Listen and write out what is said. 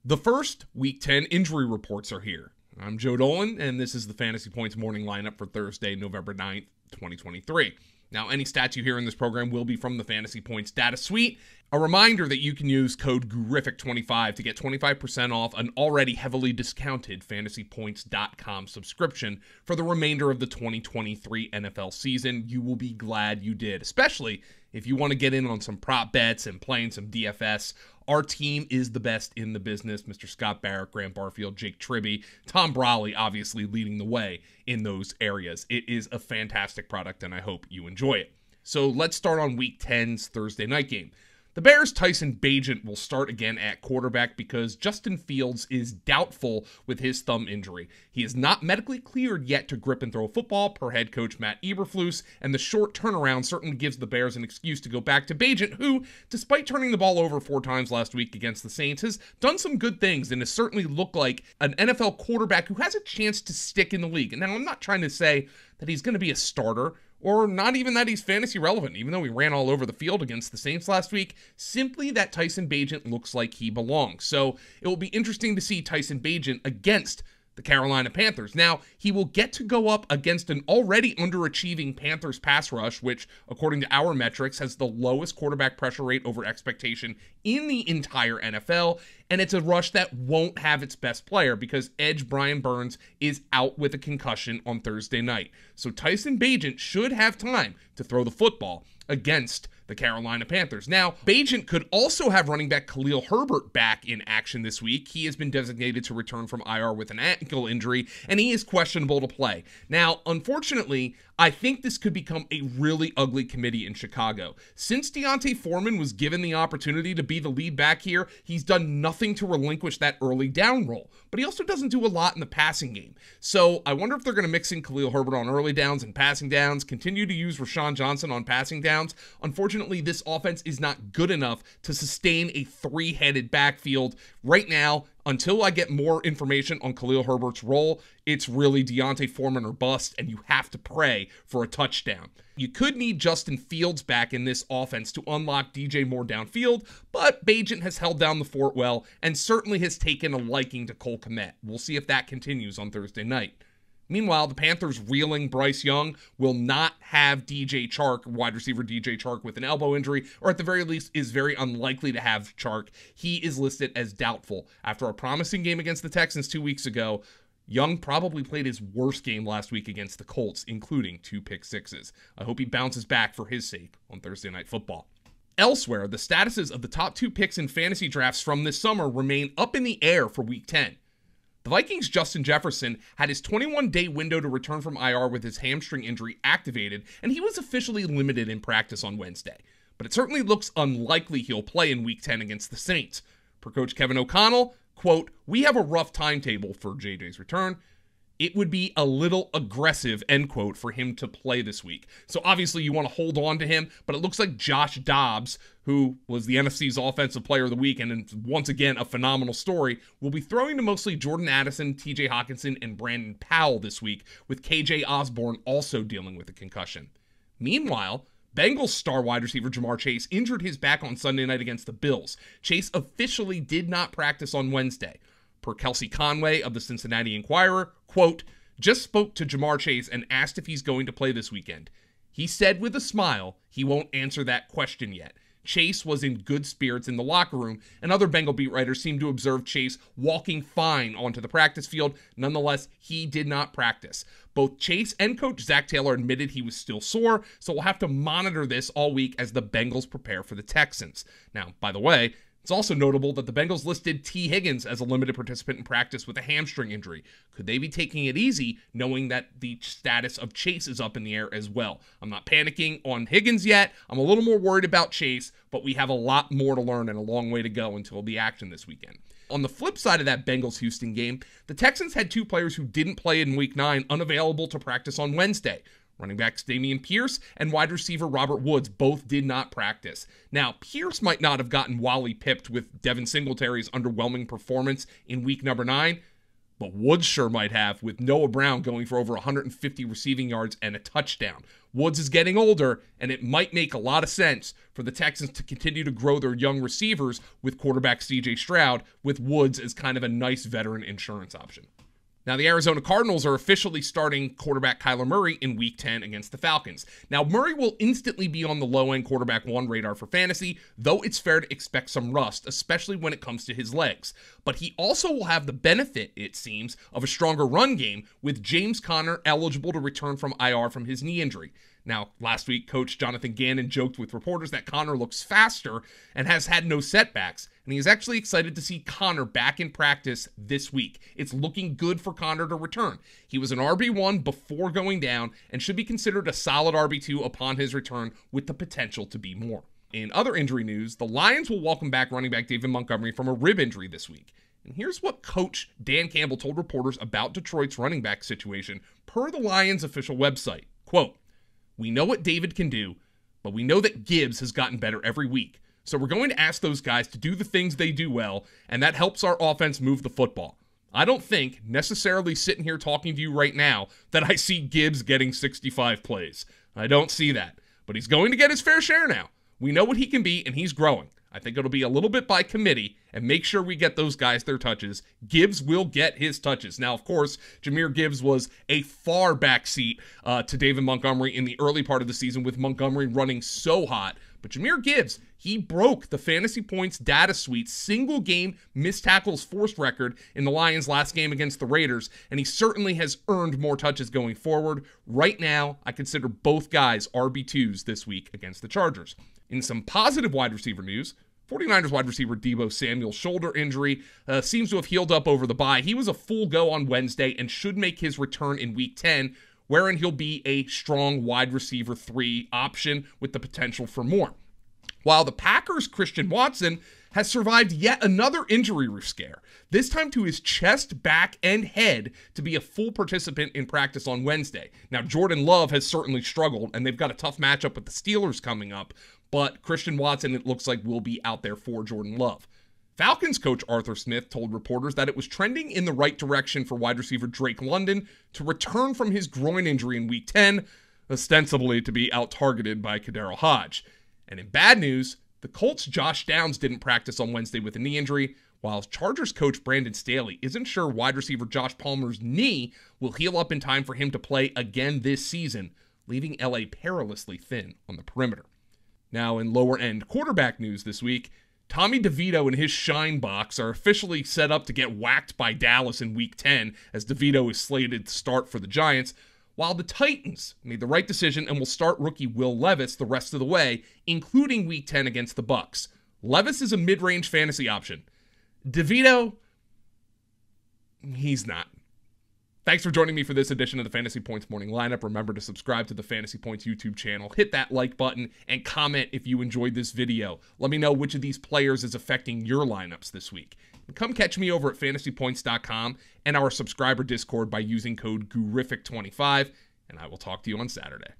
The first Week 10 injury reports are here. I'm Joe Dolan, and this is the Fantasy Points morning lineup for Thursday, November 9th, 2023. Now, any stats you hear in this program will be from the Fantasy Points data suite. A reminder that you can use code GURIFIC25 to get 25% off an already heavily discounted fantasypoints.com subscription for the remainder of the 2023 NFL season. You will be glad you did, especially if you want to get in on some prop bets and playing some DFS. Our team is the best in the business. Mr. Scott Barrett, Grant Barfield, Jake Tribby, Tom Brawley obviously leading the way in those areas. It is a fantastic product, and I hope you enjoy it. So let's start on Week 10's Thursday night game. The Bears' Tyson Bagent will start again at quarterback because Justin Fields is doubtful with his thumb injury. He is not medically cleared yet to grip and throw a football, per head coach Matt Eberflus, and the short turnaround certainly gives the Bears an excuse to go back to Bagent, who, despite turning the ball over 4 times last week against the Saints, has done some good things and has certainly looked like an NFL quarterback who has a chance to stick in the league. And now I'm not trying to say that he's going to be a starter, or not even that he's fantasy relevant, even though he ran all over the field against the Saints last week. Simply that Tyson Bagent looks like he belongs. So it will be interesting to see Tyson Bagent against the Carolina Panthers. Now, he will get to go up against an already underachieving Panthers pass rush, which, according to our metrics, has the lowest quarterback pressure rate over expectation in the entire NFL, and it's a rush that won't have its best player because edge Brian Burns is out with a concussion on Thursday night. So Tyson Bagent should have time to throw the football against the Carolina Panthers. Now, Bagent could also have running back Khalil Herbert back in action this week. He has been designated to return from IR with an ankle injury, and he is questionable to play. Now, unfortunately, I think this could become a really ugly committee in Chicago. Since D'Onta Foreman was given the opportunity to be the lead back here, he's done nothing to relinquish that early down role. But he also doesn't do a lot in the passing game. So I wonder if they're going to mix in Khalil Herbert on early downs and passing downs, continue to use Rashawn Johnson on passing downs. Unfortunately, this offense is not good enough to sustain a 3-headed backfield right now. Until I get more information on Khalil Herbert's role, it's really D'Onta Foreman or bust, and you have to pray for a touchdown. You could need Justin Fields back in this offense to unlock DJ Moore downfield, but Bagent has held down the fort well and certainly has taken a liking to Cole Kmet. We'll see if that continues on Thursday night. Meanwhile, the Panthers' reeling Bryce Young will not have DJ Chark, wide receiver DJ Chark, with an elbow injury, or at the very least is very unlikely to have Chark. He is listed as doubtful. After a promising game against the Texans 2 weeks ago, Young probably played his worst game last week against the Colts, including 2 pick sixes. I hope he bounces back for his sake on Thursday Night Football. Elsewhere, the statuses of the top 2 picks in fantasy drafts from this summer remain up in the air for Week 10. The Vikings' Justin Jefferson had his 21-day window to return from IR with his hamstring injury activated, and he was officially limited in practice on Wednesday. But it certainly looks unlikely he'll play in Week 10 against the Saints. Per Coach Kevin O'Connell, quote, "We have a rough timetable for JJ's return. It would be a little aggressive," end quote, for him to play this week. So obviously you want to hold on to him, but it looks like Josh Dobbs, who was the NFC's Offensive Player of the Week, and once again a phenomenal story, will be throwing to mostly Jordan Addison, TJ Hawkinson, and Brandon Powell this week, with KJ Osborne also dealing with a concussion. Meanwhile, Bengals star wide receiver Ja'Marr Chase injured his back on Sunday night against the Bills. Chase officially did not practice on Wednesday. Per Kelsey Conway of the Cincinnati Enquirer, quote, "Just spoke to Ja'Marr Chase and asked if he's going to play this weekend. He said with a smile he won't answer that question yet." Chase was in good spirits in the locker room, and other Bengal beat writers seemed to observe Chase walking fine onto the practice field. Nonetheless, he did not practice. Both Chase and Coach Zach Taylor admitted he was still sore, so we'll have to monitor this all week as the Bengals prepare for the Texans. Now, by the way, it's also notable that the Bengals listed T. Higgins as a limited participant in practice with a hamstring injury. Could they be taking it easy, knowing that the status of Chase is up in the air as well? I'm not panicking on Higgins yet. I'm a little more worried about Chase, but we have a lot more to learn and a long way to go until the action this weekend. On the flip side of that Bengals-Houston game, the Texans had 2 players who didn't play in Week 9 unavailable to practice on Wednesday. Running backs Dameon Pierce and wide receiver Robert Woods both did not practice. Now, Pierce might not have gotten Wally pipped with Devin Singletary's underwhelming performance in week number 9, But Woods sure might have, with Noah Brown going for over 150 receiving yards and a touchdown. Woods is getting older, and it might make a lot of sense for the Texans to continue to grow their young receivers with quarterback C.J. Stroud, with Woods as kind of a nice veteran insurance option. Now, the Arizona Cardinals are officially starting quarterback Kyler Murray in Week 10 against the Falcons. Now, Murray will instantly be on the low-end quarterback 1 radar for fantasy, though it's fair to expect some rust, especially when it comes to his legs. But he also will have the benefit, it seems, of a stronger run game, with James Conner eligible to return from IR from his knee injury. Now, last week, Coach Jonathan Gannon joked with reporters that Conner looks faster and has had no setbacks, and he is actually excited to see Conner back in practice this week. It's looking good for Conner to return. He was an RB1 before going down and should be considered a solid RB2 upon his return, with the potential to be more. In other injury news, the Lions will welcome back running back David Montgomery from a rib injury this week. And here's what Coach Dan Campbell told reporters about Detroit's running back situation per the Lions' official website. Quote, "We know what David can do, but we know that Gibbs has gotten better every week. So we're going to ask those guys to do the things they do well, and that helps our offense move the football. I don't think, necessarily sitting here talking to you right now, that I see Gibbs getting 65 plays. I don't see that. But he's going to get his fair share now. We know what he can be, and he's growing. I think it'll be a little bit by committee, and make sure we get those guys their touches. Gibbs will get his touches." Now, of course, Jahmyr Gibbs was a far backseat to David Montgomery in the early part of the season, with Montgomery running so hot. But Jahmyr Gibbs, he broke the Fantasy Points data suite single game missed tackles forced record in the Lions' last game against the Raiders, and he certainly has earned more touches going forward. Right now, I consider both guys RB2s this week against the Chargers. In some positive wide receiver news, 49ers wide receiver Deebo Samuel's shoulder injury seems to have healed up over the bye. He was a full go on Wednesday and should make his return in Week 10, wherein he'll be a strong wide receiver 3 option with the potential for more. While the Packers' Christian Watson has survived yet another injury scare, this time to his chest, back, and head, to be a full participant in practice on Wednesday. Now, Jordan Love has certainly struggled, and they've got a tough matchup with the Steelers coming up, but Christian Watson, it looks like, will be out there for Jordan Love. Falcons coach Arthur Smith told reporters that it was trending in the right direction for wide receiver Drake London to return from his groin injury in Week 10, ostensibly to be out-targeted by Kadero Hodge. And in bad news, the Colts' Josh Downs didn't practice on Wednesday with a knee injury, while Chargers coach Brandon Staley isn't sure wide receiver Josh Palmer's knee will heal up in time for him to play again this season, leaving LA perilously thin on the perimeter. Now, in lower-end quarterback news this week, Tommy DeVito and his shine box are officially set up to get whacked by Dallas in Week 10, as DeVito is slated to start for the Giants, while the Titans made the right decision and will start rookie Will Levis the rest of the way, including Week 10 against the Bucs. Levis is a mid-range fantasy option. DeVito, he's not. Thanks for joining me for this edition of the Fantasy Points Morning Lineup. Remember to subscribe to the Fantasy Points YouTube channel, hit that like button, and comment if you enjoyed this video. Let me know which of these players is affecting your lineups this week. And come catch me over at fantasypoints.com and our subscriber Discord by using code GURIFIC25, and I will talk to you on Saturday.